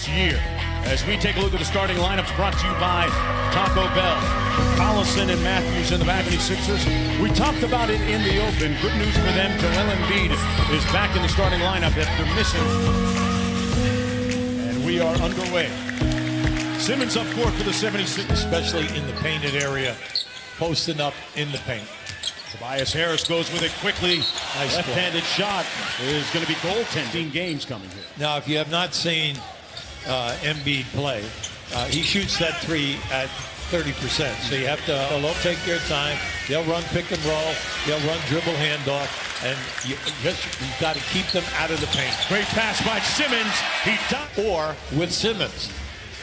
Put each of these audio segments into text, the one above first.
this year. As we take a look at the starting lineups brought to you by Taco Bell. Collison and Matthews in the back of the Sixers. We talked about it in the open. Good news for them. Joel Embiid is back in the starting lineup after missing. And we are underway. Simmons up court for the 76ers. Especially in the painted area, posting up in the paint. Tobias Harris goes with it quickly. Nice left-handed shot is going to be goaltending. Games coming here. Now, if you have not seen Embiid play, he shoots that three at 30%. So you have to they'll take their time. They'll run pick and roll. They'll run dribble handoff. And you've got to keep them out of the paint. Great pass by Simmons. He ducked. Or with Simmons.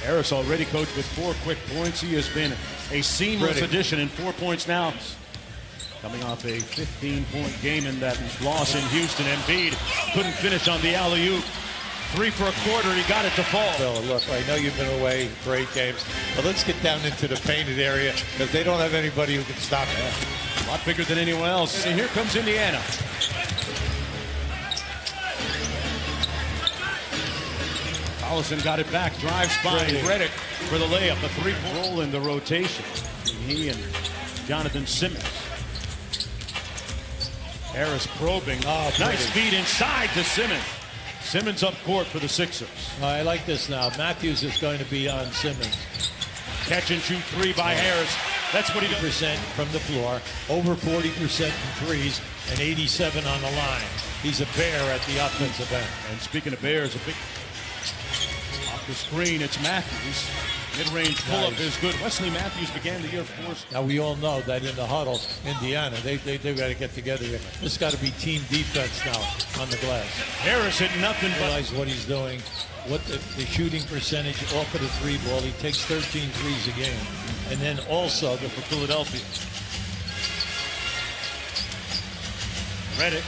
Harris already coached with 4 quick points. He has been a seamless addition in 4 points now. Coming off a 15-point game in that loss in Houston. Embiid couldn't finish on the alley-oop. 3 for a quarter. He got it to fall. So look, I know you've been away for 8 games, but let's get down into the painted area because they don't have anybody who can stop it. A lot bigger than anyone else. And here comes Indiana. Collison got it back. Drives by Redick for the layup. A 3-point roll in the rotation. He and Jonathan Simmons. Harris probing. Nice feed inside to Simmons. Simmons up court for the Sixers. I like this now. Matthews is going to be on Simmons. Catch and shoot 3 by Harris. That's what he does. % from the floor, over 40% in threes, and 87 on the line. He's a bear at the offensive end. And speaking of bears, a big off the screen. It's Matthews. Mid-range pull-up is good. Wesley Matthews began the year, of course. Now, we all know that in the huddle, Indiana, they've got to get together here. This has got to be team defense now on the glass. Harris hit nothing but... Realize what he's doing, what the shooting percentage off of the 3 ball. He takes 13 threes a game. And then also for Philadelphia. Redick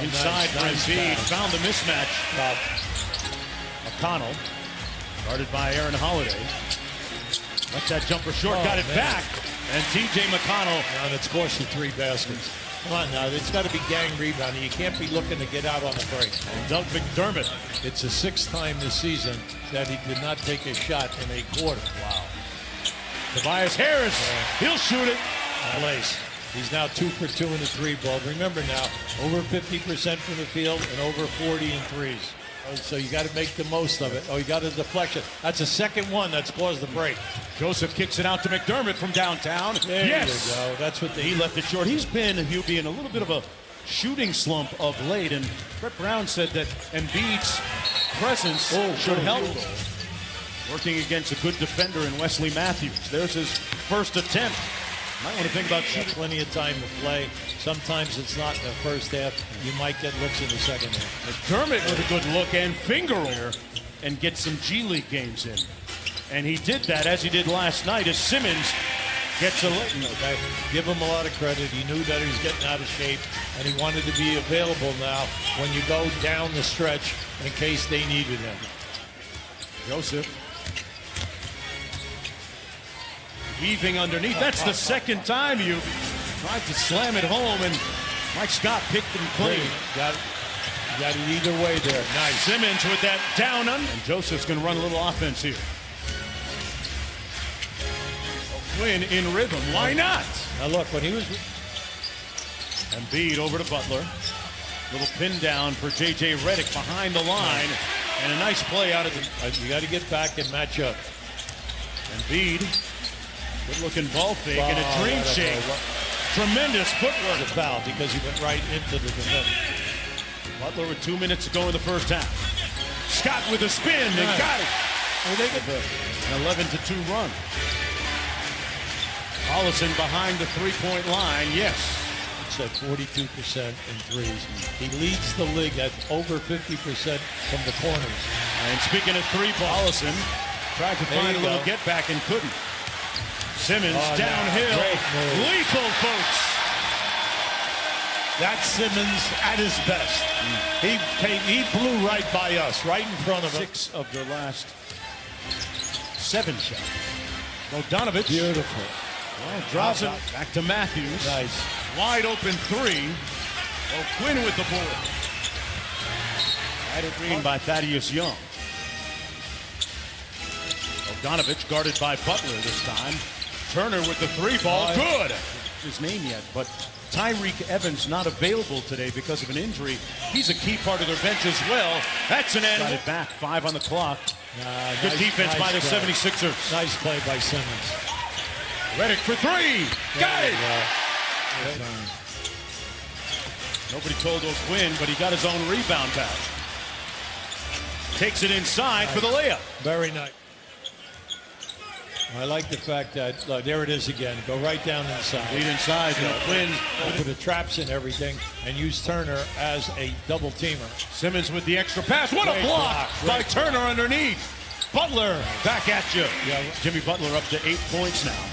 inside for Embiid. Found the mismatch. McConnell, guarded by Aaron Holiday. Left that jumper short, got it back. And TJ McConnell. And it scores the 3 baskets. Come on now, it's got to be gang rebounding. You can't be looking to get out on the break. And Doug McDermott. It's the 6th time this season that he did not take a shot in a quarter. Wow. Tobias Harris, he'll shoot it. Place. He's now 2 for 2 in the 3 ball. Remember now, over 50% from the field and over 40 in threes. So you got to make the most of it. Oh, you got a deflection. That's the second one that's caused the break. Joseph kicks it out to McDermott from downtown. There you go. That's what he left it short. He's been in a little bit of a shooting slump of late, and Brett Brown said that Embiid's presence should help. Working against a good defender in Wesley Matthews. There's his first attempt. Might want to think about shooting. Plenty of time to play. Sometimes it's not in the first half. You might get looks in the second half. McDermott with a good look and finger roller and get some G League games in. And he did that as he did last night as Simmons gets a lick. Okay. Give him a lot of credit. He knew that he was getting out of shape and he wanted to be available now when you go down the stretch in case they needed him. Joseph. Weaving underneath. That's the second time you tried to slam it home, and Mike Scott picked him clean. Got it either way there. Nice. Simmons with that down under. And Joseph's going to run a little offense here. Quinn in rhythm. Why not? Now look, when he was... Embiid over to Butler. Little pin down for J.J. Redick behind the line. And a nice play out of the... You got to get back and match up. Embiid. Good-looking ball fake and a dream shake. Tremendous footwork. A foul because he went right into the defender. Butler with 2 minutes to go in the first half. Scott with a spin and got it. Well, they get an 11-2 run. Collison behind the three-point line. Yes. It's at 42% in threes. He leads the league at over 50% from the corners. And speaking of three, Collison tried to find a little get back and couldn't. Simmons downhill. Lethal, folks. That's Simmons at his best. He blew right by us, right in front of him. 6 of their last 7 shots. Bogdanovich. Beautiful. Well, draws it back to Matthews. Nice. Wide open 3. Oh, Quinn with the board. Added green by Thaddeus Young. Bogdanovich guarded by Butler this time. Turner with the three ball. Good. His name yet, but Tyreek Evans not available today because of an injury. He's a key part of their bench as well. That's an end. Got it back. 5 on the clock. Good defense by the 76ers. Nice play by Simmons. Redick for three. Got it. Nobody told O'Quinn, but he got his own rebound back. Takes it inside for the layup. Very nice. I like the fact that, there it is again. Go right down inside. Lead inside. O'Quinn. Put the traps and everything and use Turner as a double teamer. Simmons with the extra pass. What a Great block by Great Turner underneath. Butler back at you. Yeah. Jimmy Butler up to 8 points now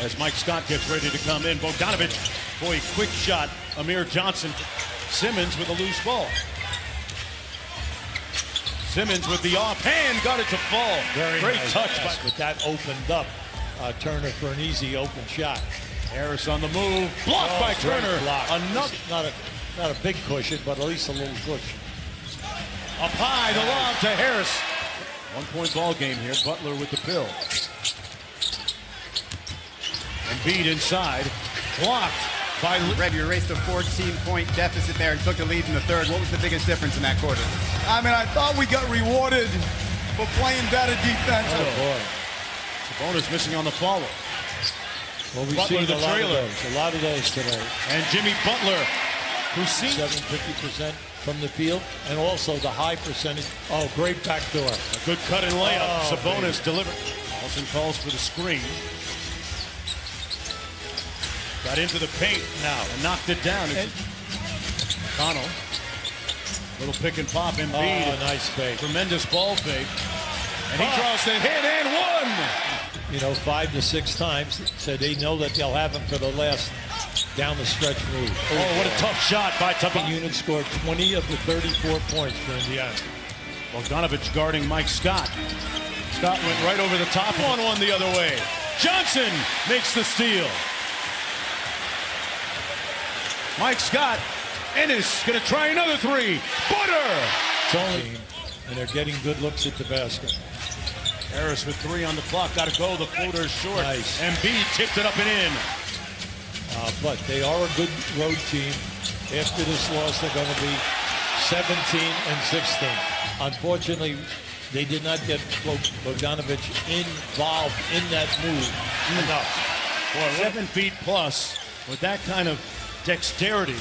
as Mike Scott gets ready to come in. Bogdanovich, boy, quick shot. Amir Johnson. Simmons with a loose ball. Simmons with the offhand, got it to fall. Very great nice touch. Pass, but that opened up Turner for an easy open shot. Harris on the move, blocked by Turner. Block. Another, not a big cushion, but at least a little cushion. up high, the lob to Harris. 1 point ball game here. Butler with the pill. Embiid inside, blocked by. Red, you erased a 14-point deficit there and took the lead in the third. What was the biggest difference in that quarter? I mean, I thought we got rewarded for playing better defense. Oh, boy. Sabonis missing on the follow. Well, we've Butler, seen the trailer. a lot of those today. And Jimmy Butler, who's seen 50% from the field, and also the high percentage. Oh, great backdoor. a good cut and layup. Oh, Sabonis delivered. Olsen calls for the screen. Got into the paint now and knocked it down. Connell. Little pick and pop. Embiid. Oh, nice fake. Tremendous ball fake. And he draws the hit and one. 5 to 6 times. So they know that they'll have him for the last down the stretch move. Oh, what a tough shot by Tucker. Unit scored 20 of the 34 points for Indiana. Bogdanovich guarding Mike Scott. Scott went right over the top on one the other way. Johnson makes the steal. Mike Scott. Ennis going to try another three. Butter. It's only, and they're getting good looks at the basket. Harris with 3 on the clock. Got to go. The floater is short. Nice. Embiid tipped it up and in. But they are a good road team. After this loss, they're going to be 17 and 16. Unfortunately, they did not get Bogdanovich involved in that move enough. Boy, 7 feet plus with that kind of dexterity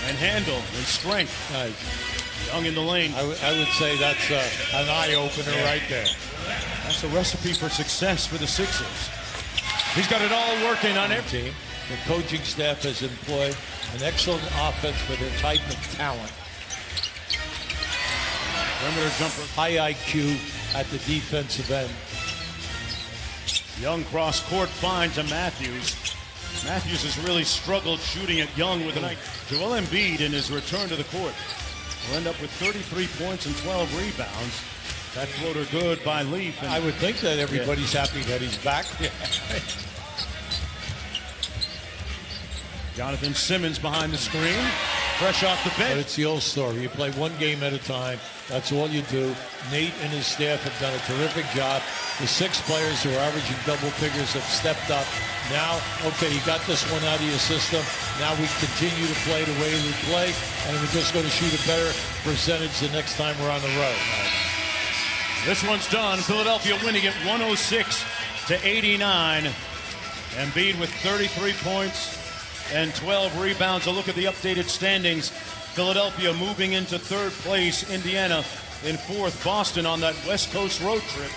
and handle and strength. Nice. Young in the lane. I would say that's an eye-opener right there. That's a recipe for success for the Sixers. He's got it all working on every team. The coaching staff has employed an excellent offense for their type of talent. perimeter jumper. High IQ at the defensive end. Young cross court find to Matthews. Matthews has really struggled shooting at Young with a night. Joel Embiid in his return to the court will end up with 33 points and 12 rebounds. That floater good by Leaf. I would think that everybody's happy that he's back. Jonathan Simmons behind the screen, fresh off the bench. But it's the old story. You play one game at a time. That's all you do. Nate and his staff have done a terrific job. The 6 players who are averaging double figures have stepped up. Now, okay, you got this one out of your system. Now we continue to play the way we play, and we're just going to shoot a better percentage the next time we're on the road. This one's done. Philadelphia winning it 106-89. Embiid with 33 points and 12 rebounds. A look at the updated standings. Philadelphia moving into 3rd place. Indiana in 4th. Boston on that West Coast road trip